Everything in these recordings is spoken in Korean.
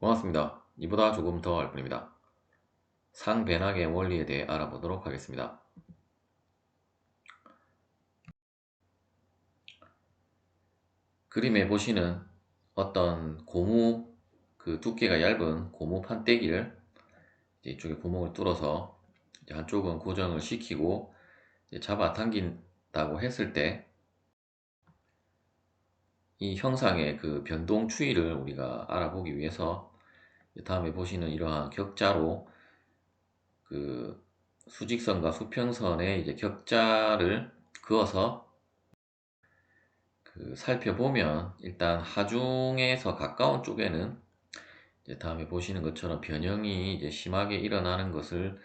반갑습니다. 이보다 조금 더 알 뿐입니다. 상배낙의 원리에 대해 알아보도록 하겠습니다. 그림에 보시는 어떤 고무, 두께가 얇은 고무 판때기를 이쪽에 구멍을 뚫어서 한쪽은 고정을 시키고 잡아 당긴다고 했을 때 이 형상의 그 변동 추이를 우리가 알아보기 위해서 다음에 보시는 이러한 격자로 그 수직선과 수평선의 격자를 그어서 살펴보면 일단 하중에서 가까운 쪽에는 이제 다음에 보시는 것처럼 변형이 이제 심하게 일어나는 것을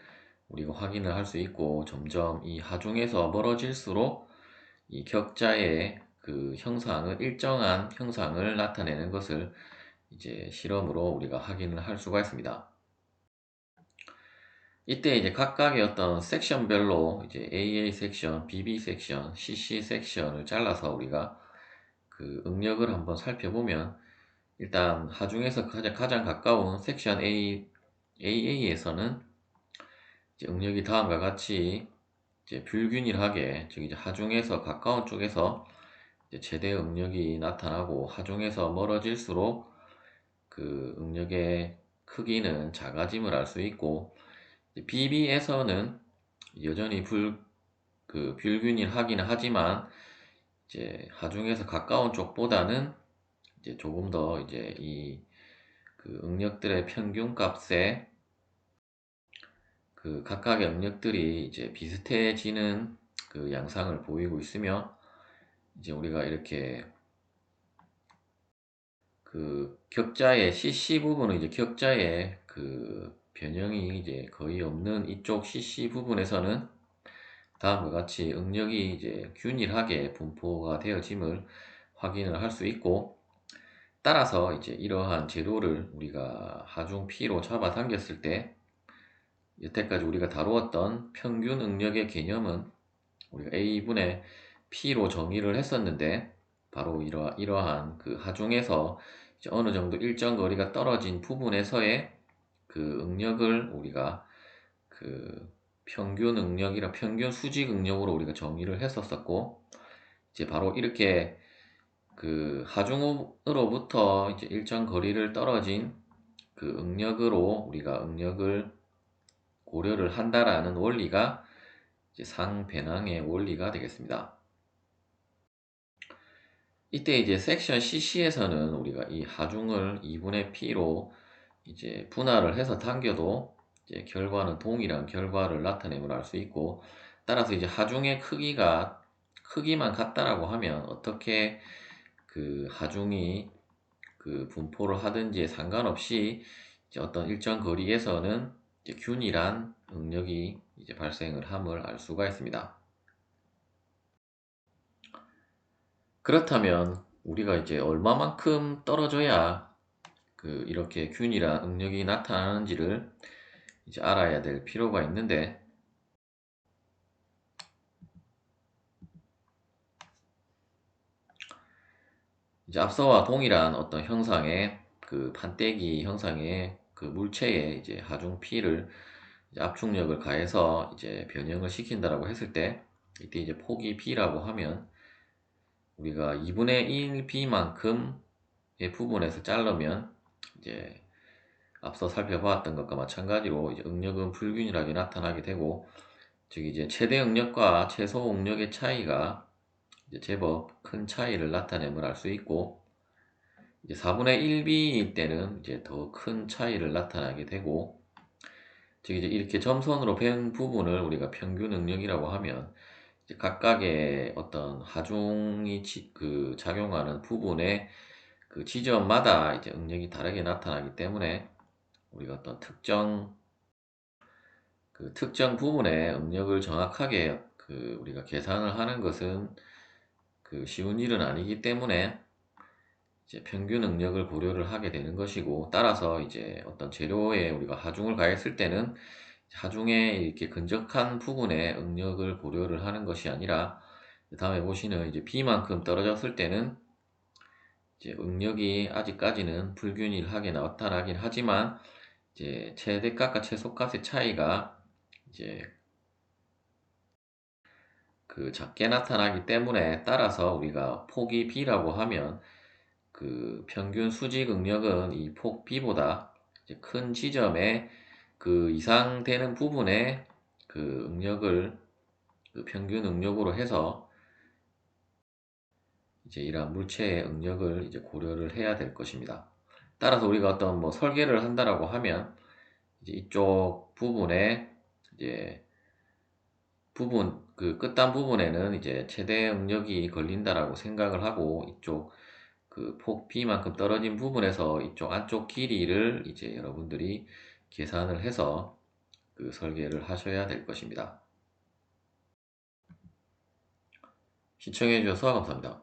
우리가 확인을 할 수 있고, 점점 이 하중에서 멀어질수록 이 격자의 그 형상은 일정한 형상을 나타내는 것을 이제 실험으로 우리가 확인을 할 수가 있습니다. 이때 이제 각각의 어떤 섹션별로 이제 AA 섹션, BB 섹션, CC 섹션을 잘라서 우리가 그 응력을 한번 살펴보면, 일단 하중에서 가장 가까운 섹션 AA에서는 응력이 다음과 같이 이제 불균일하게, 즉 이제 하중에서 가까운 쪽에서 이제 최대 응력이 나타나고, 하중에서 멀어질수록 그 응력의 크기는 작아짐을 알 수 있고, BB에서는 여전히 불균일하기는 하지만 이제 하중에서 가까운 쪽보다는 이제 조금 더 이제 그 응력들의 평균 값에 그 각각의 응력들이 이제 비슷해지는 그 양상을 보이고 있으며, 이제 우리가 이렇게 그 격자의 CC 부분은 이제 격자의 그 변형이 이제 거의 없는 이쪽 CC 부분에서는 다음과 같이 응력이 이제 균일하게 분포가 되어짐을 확인을 할 수 있고, 따라서 이제 이러한 제도를 우리가 하중 P로 잡아당겼을 때 여태까지 우리가 다루었던 평균 응력의 개념은 우리가 A분의 P로 정의를 했었는데, 바로 이러한 그 하중에서 이제 어느 정도 일정 거리가 떨어진 부분에서의 그 응력을 우리가 그 평균 수직 응력으로 우리가 정의를 했었었고, 이제 바로 이렇게 그 하중으로부터 이제 일정 거리를 떨어진 그 응력으로 우리가 응력을 고려를 한다라는 원리가 이제 상배낭의 원리가 되겠습니다. 이때 이제 섹션 CC에서는 우리가 이 하중을 2분의 P로 이제 분할을 해서 당겨도 이제 결과는 동일한 결과를 나타냄을 알 수 있고, 따라서 이제 하중의 크기만 같다라고 하면 어떻게 그 하중이 그 분포를 하든지에 상관없이 이제 어떤 일정 거리에서는 이제 균일한 응력이 이제 발생을 함을 알 수가 있습니다. 그렇다면 우리가 이제 얼마만큼 떨어져야 그 이렇게 균일한 응력이 나타나는지를 이제 알아야 될 필요가 있는데, 이제 앞서와 동일한 어떤 형상의 그 판때기 형상의 그 물체에 이제 하중 P를 이제 압축력을 가해서 이제 변형을 시킨다라고 했을 때, 이때 이제 폭이 B라고 하면 우리가 2분의 1 B만큼의 부분에서 자르면 이제 앞서 살펴보았던 것과 마찬가지로 이제 응력은 불균일하게 나타나게 되고, 즉 이제 최대 응력과 최소 응력의 차이가 이제 제법 큰 차이를 나타냄을 알 수 있고, 이제 4분의 1B일 때는 이제 더 큰 차이를 나타나게 되고, 즉 이제 이렇게 점선으로 밴 부분을 우리가 평균 응력이라고 하면, 이제 각각의 어떤 하중이 그 작용하는 부분의 그 지점마다 이제 응력이 다르게 나타나기 때문에 우리가 어떤 특정 부분의 응력을 정확하게 그 우리가 계산을 하는 것은 그 쉬운 일은 아니기 때문에 이제 평균 응력을 고려를 하게 되는 것이고, 따라서 이제 어떤 재료에 우리가 하중을 가했을 때는 하중에 이렇게 근접한 부분에 응력을 고려를 하는 것이 아니라, 다음에 보시는 이제 B만큼 떨어졌을 때는 이제 응력이 아직까지는 불균일하게 나타나긴 하지만 이제 최대값과 최소값의 차이가 이제 그 작게 나타나기 때문에 따라서 우리가 폭이 B라고 하면 그 평균 수직 응력은 이 폭 B보다 이제 큰 지점에 그 이상 되는 부분에 그 응력을 그 평균 응력으로 해서 이제 이러한 물체의 응력을 이제 고려를 해야 될 것입니다. 따라서 우리가 어떤 뭐 설계를 한다라고 하면 이제 이쪽 부분에 이제 부분 그 끝단 부분에는 이제 최대 응력이 걸린다라고 생각을 하고 이쪽 그 폭 B만큼 떨어진 부분에서 이쪽 안쪽 길이를 이제 여러분들이 계산을 해서 그 설계를 하셔야 될 것입니다. 시청해 주셔서 감사합니다.